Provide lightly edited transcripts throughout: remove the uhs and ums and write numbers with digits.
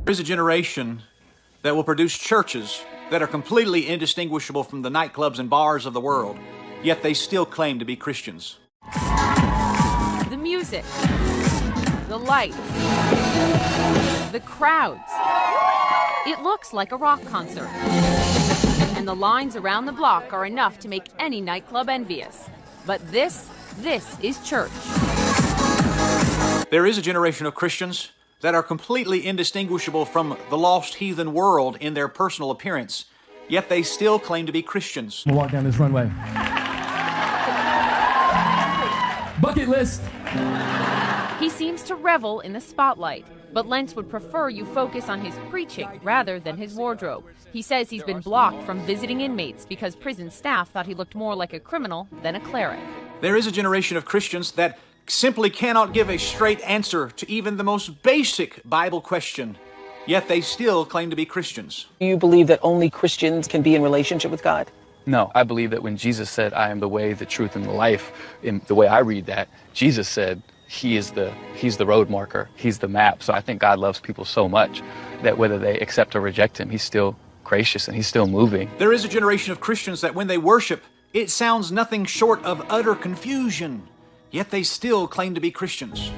There's a generation that will produce churches that are completely indistinguishable from the nightclubs and bars of the world, yet they still claim to be Christians. The music, the lights, the crowds. It looks like a rock concert. And the lines around the block are enough to make any nightclub envious. But this is church. There is a generation of Christians that are completely indistinguishable from the lost heathen world in their personal appearance, yet they still claim to be Christians. We'll walk down this runway. Bucket list! He seems to revel in the spotlight, but Lentz would prefer you focus on his preaching rather than his wardrobe. He says he's been blocked from visiting inmates because prison staff thought he looked more like a criminal than a cleric. There is a generation of Christians that simply cannot give a straight answer to even the most basic Bible question, yet they still claim to be Christians. Do you believe that only Christians can be in relationship with God? No, I believe that when Jesus said, I am the way, the truth, and the life, in the way I read that, Jesus said he's the road marker, he's the map. So I think God loves people so much that whether they accept or reject him, he's still gracious and he's still moving. There is a generation of Christians that when they worship, it sounds nothing short of utter confusion, yet they still claim to be Christians.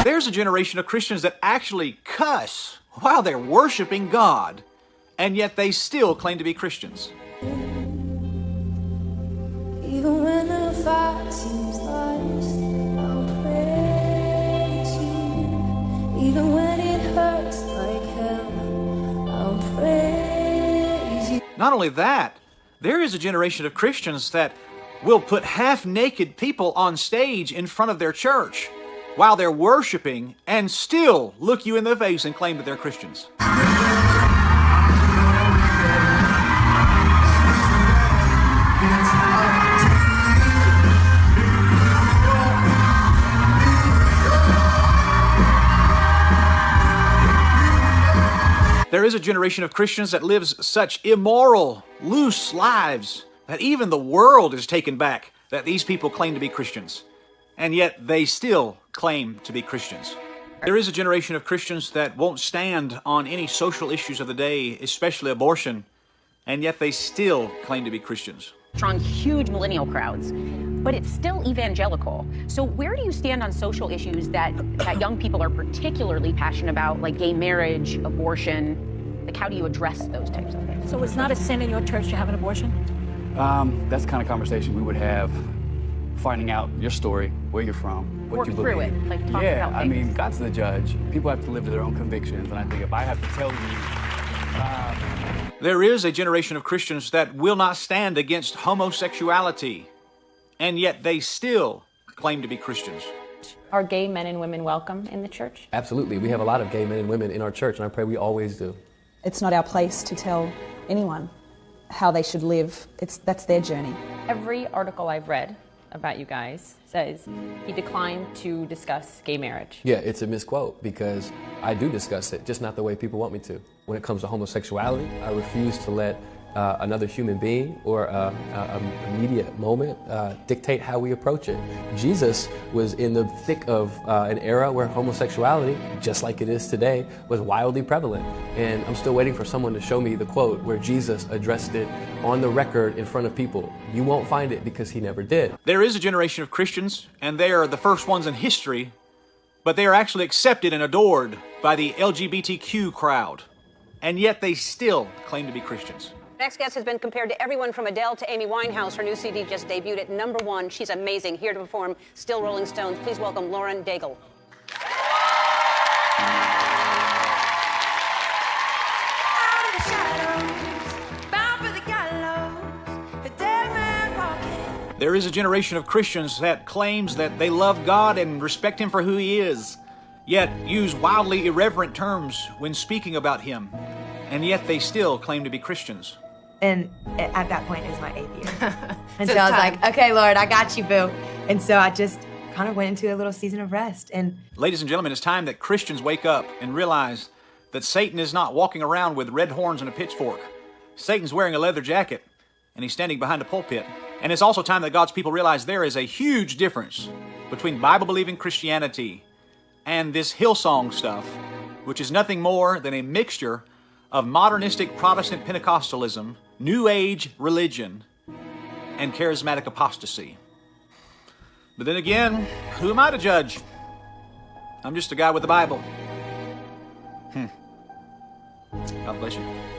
There's a generation of Christians that actually cuss while they're worshiping God, and yet they still claim to be Christians. Even when the fight seems lost, I'll praise you. Even when it hurts like hell, I'll praise you. Not only that, there is a generation of Christians that will put half-naked people on stage in front of their church while they're worshiping and still look you in the face and claim that they're Christians. There is a generation of Christians that lives such immoral, loose lives that even the world is taken back that these people claim to be Christians, and yet they still claim to be Christians. There is a generation of Christians that won't stand on any social issues of the day, especially abortion, and yet they still claim to be Christians. Drawing huge millennial crowds, but it's still evangelical. So where do you stand on social issues that young people are particularly passionate about, like gay marriage, abortion? Like, how do you address those types of things? So it's not a sin in your church to have an abortion? That's the kind of conversation we would have, finding out your story, where you're from, what you believe. Work through it, like talk yeah, about I things. mean, God's the judge. People have to live to their own convictions, and I think if I have to tell you... There is a generation of Christians that will not stand against homosexuality, and yet they still claim to be Christians. Are gay men and women welcome in the church? Absolutely. We have a lot of gay men and women in our church, and I pray we always do. It's not our place to tell anyone how they should live. That's their journey. Every article I've read about you guys says he declined to discuss gay marriage. Yeah, it's a misquote because I do discuss it, just not the way people want me to. When it comes to homosexuality, I refuse to let another human being or a media moment dictate how we approach it. Jesus was in the thick of an era where homosexuality, just like it is today, was wildly prevalent. And I'm still waiting for someone to show me the quote where Jesus addressed it on the record in front of people. You won't find it because he never did. There is a generation of Christians, and they are the first ones in history, but they are actually accepted and adored by the LGBTQ crowd, and yet they still claim to be Christians. Next guest has been compared to everyone from Adele to Amy Winehouse. Her new CD just debuted at #1. She's amazing. Here to perform Still Rolling Stones. Please welcome Lauren Daigle. There is a generation of Christians that claims that they love God and respect Him for who He is, yet use wildly irreverent terms when speaking about Him, and yet they still claim to be Christians. And at that point, it was my 8th year. And so I was like, okay, Lord, I got you, boo. And so I just kind of went into a little season of rest. And ladies and gentlemen, it's time that Christians wake up and realize that Satan is not walking around with red horns and a pitchfork. Satan's wearing a leather jacket, and he's standing behind a pulpit. And it's also time that God's people realize there is a huge difference between Bible-believing Christianity and this Hillsong stuff, which is nothing more than a mixture of modernistic Protestant Pentecostalism, New Age religion, and charismatic apostasy. But then again, who am I to judge? I'm just a guy with the Bible. God bless you.